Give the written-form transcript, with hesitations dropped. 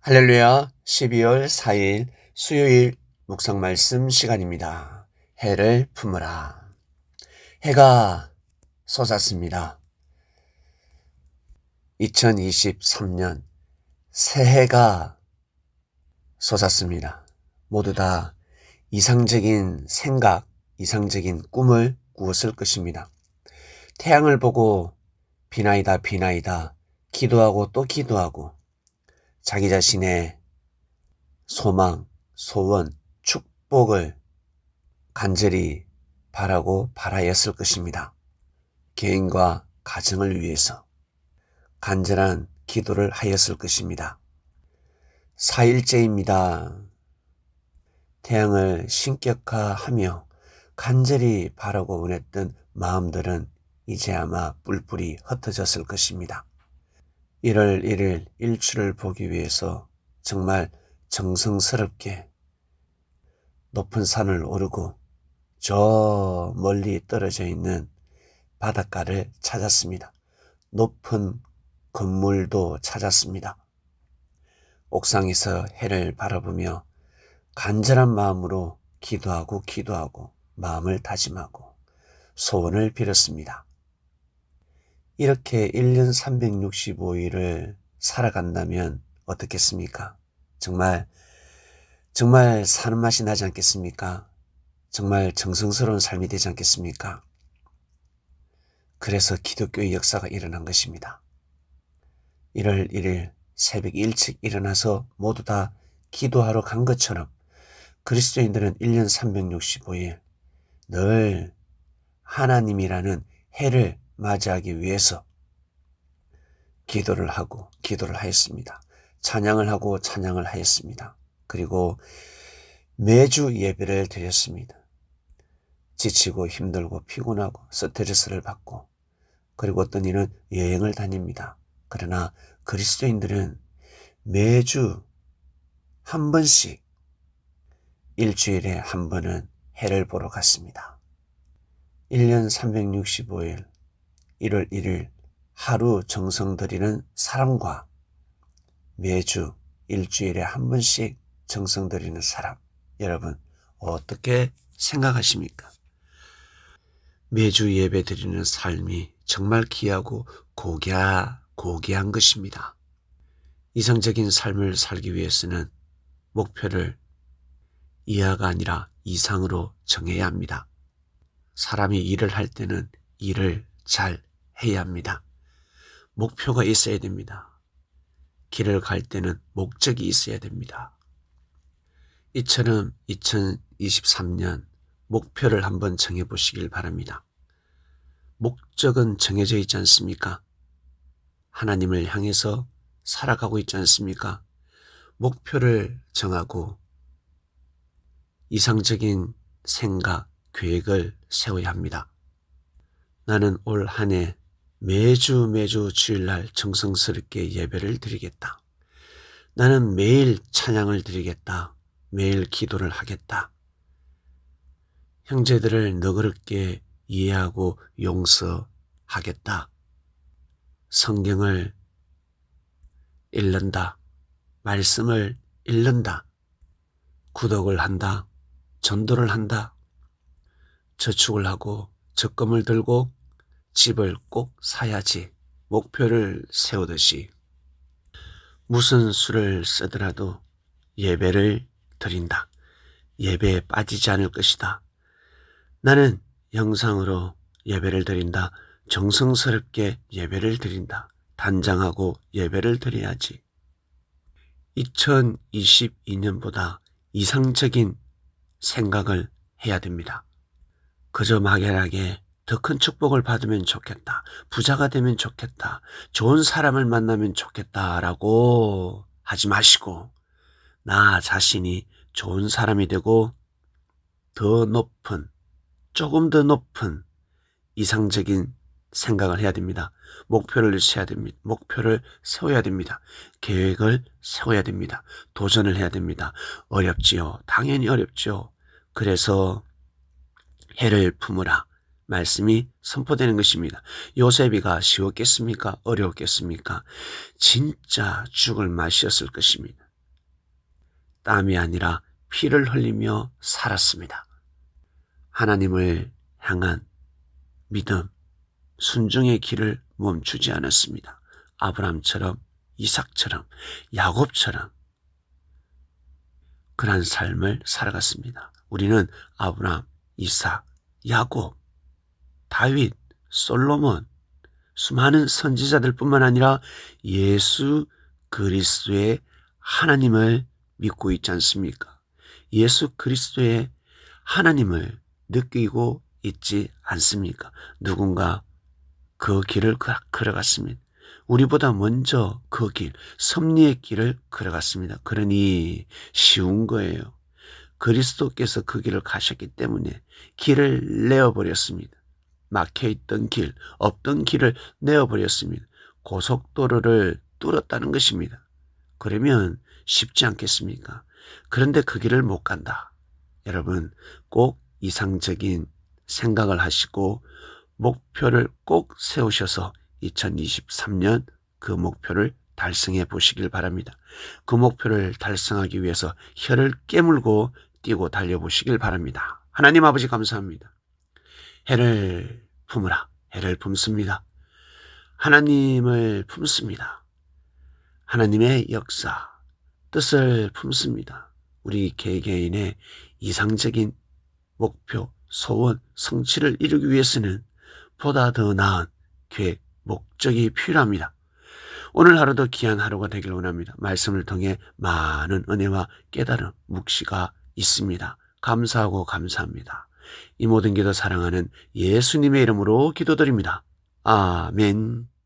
할렐루야. 12월 4일 수요일 묵상 말씀 시간입니다. 해를 품으라. 해가 솟았습니다. 2023년 새해가 솟았습니다. 모두 다 이상적인 생각, 이상적인 꿈을 꾸었을 것입니다. 태양을 보고 비나이다 비나이다 기도하고 또 기도하고 자기 자신의 소망, 소원, 축복을 간절히 바라고 바라였을 것입니다. 개인과 가정을 위해서 간절한 기도를 하였을 것입니다. 4일째입니다. 태양을 신격화하며 간절히 바라고 원했던 마음들은 이제 아마 뿔뿔이 흩어졌을 것입니다. 1월 1일 일출을 보기 위해서 정말 정성스럽게 높은 산을 오르고 저 멀리 떨어져 있는 바닷가를 찾았습니다. 높은 건물도 찾았습니다. 옥상에서 해를 바라보며 간절한 마음으로 기도하고 마음을 다짐하고 소원을 빌었습니다. 이렇게 1년 365일을 살아간다면 어떻겠습니까? 정말 사는 맛이 나지 않겠습니까? 정말 정성스러운 삶이 되지 않겠습니까? 그래서 기독교의 역사가 일어난 것입니다. 1월 1일 새벽 일찍 일어나서 모두 다 기도하러 간 것처럼 그리스도인들은 1년 365일 늘 하나님이라는 해를 맞이하기 위해서 기도를 하였습니다. 찬양을 하고 찬양을 하였습니다. 그리고 매주 예배를 드렸습니다. 지치고 힘들고 피곤하고 스트레스를 받고 그리고 어떤 이는 여행을 다닙니다. 그러나 그리스도인들은 매주 한 번씩 일주일에 한 번은 해를 보러 갔습니다. 1년 365일 1월 1일 하루 정성 들이는 사람과 매주 일주일에 한 번씩 정성 들이는 사람, 여러분 어떻게 생각하십니까? 매주 예배 드리는 삶이 정말 귀하고 고귀한 것입니다. 이상적인 삶을 살기 위해서는 목표를 이하가 아니라 이상으로 정해야 합니다. 사람이 일을 할 때는 일을 잘 해야 합니다. 목표가 있어야 됩니다. 길을 갈 때는 목적이 있어야 됩니다. 이처럼 2023년 목표를 한번 정해보시길 바랍니다. 목적은 정해져 있지 않습니까? 하나님을 향해서 살아가고 있지 않습니까? 목표를 정하고 이상적인 생각, 계획을 세워야 합니다. 나는 올 한 해 매주 주일날 정성스럽게 예배를 드리겠다. 나는 매일 찬양을 드리겠다. 매일 기도를 하겠다. 형제들을 너그럽게 이해하고 용서하겠다. 성경을 읽는다. 말씀을 읽는다. 구독을 한다. 전도를 한다. 저축을 하고 적금을 들고 집을 꼭 사야지 목표를 세우듯이 무슨 수를 쓰더라도 예배를 드린다. 예배에 빠지지 않을 것이다. 나는 영상으로 예배를 드린다. 정성스럽게 예배를 드린다. 단장하고 예배를 드려야지. 2022년보다 이상적인 생각을 해야 됩니다. 그저 막연하게 더 큰 축복을 받으면 좋겠다. 부자가 되면 좋겠다. 좋은 사람을 만나면 좋겠다라고 하지 마시고 나 자신이 좋은 사람이 되고 조금 더 높은 이상적인 생각을 해야 됩니다. 목표를 세워야 됩니다. 계획을 세워야 됩니다. 도전을 해야 됩니다. 어렵지요. 당연히 어렵죠. 그래서 해를 품으라 말씀이 선포되는 것입니다. 요셉이가 쉬웠겠습니까? 어려웠겠습니까? 진짜 죽을 맛이었을 것입니다. 땀이 아니라 피를 흘리며 살았습니다. 하나님을 향한 믿음, 순종의 길을 멈추지 않았습니다. 아브라함처럼, 이삭처럼, 야곱처럼 그런 삶을 살아갔습니다. 우리는 아브라함, 이삭, 야곱, 다윗, 솔로몬, 수많은 선지자들 뿐만 아니라 예수 그리스도의 하나님을 믿고 있지 않습니까? 예수 그리스도의 하나님을 느끼고 있지 않습니까? 누군가 그 길을 걸어갔습니다. 우리보다 먼저 그 길, 섭리의 길을 걸어갔습니다. 그러니 쉬운 거예요. 그리스도께서 그 길을 가셨기 때문에 길을 내어버렸습니다. 막혀있던 길, 없던 길을 내어버렸습니다. 고속도로를 뚫었다는 것입니다. 그러면 쉽지 않겠습니까? 그런데 그 길을 못 간다. 여러분, 꼭 이상적인 생각을 하시고 목표를 꼭 세우셔서 2023년 그 목표를 달성해 보시길 바랍니다. 그 목표를 달성하기 위해서 혀를 깨물고 뛰고 달려보시길 바랍니다. 하나님 아버지 감사합니다. 해를 품으라. 해를 품습니다. 하나님을 품습니다. 하나님의 역사, 뜻을 품습니다. 우리 개개인의 이상적인 목표, 소원, 성취를 이루기 위해서는 보다 더 나은 계획, 목적이 필요합니다. 오늘 하루도 귀한 하루가 되길 원합니다. 말씀을 통해 많은 은혜와 깨달음, 묵시가 있습니다. 감사하고 감사합니다. 이 모든 기도 사랑하는 예수님의 이름으로 기도드립니다. 아멘.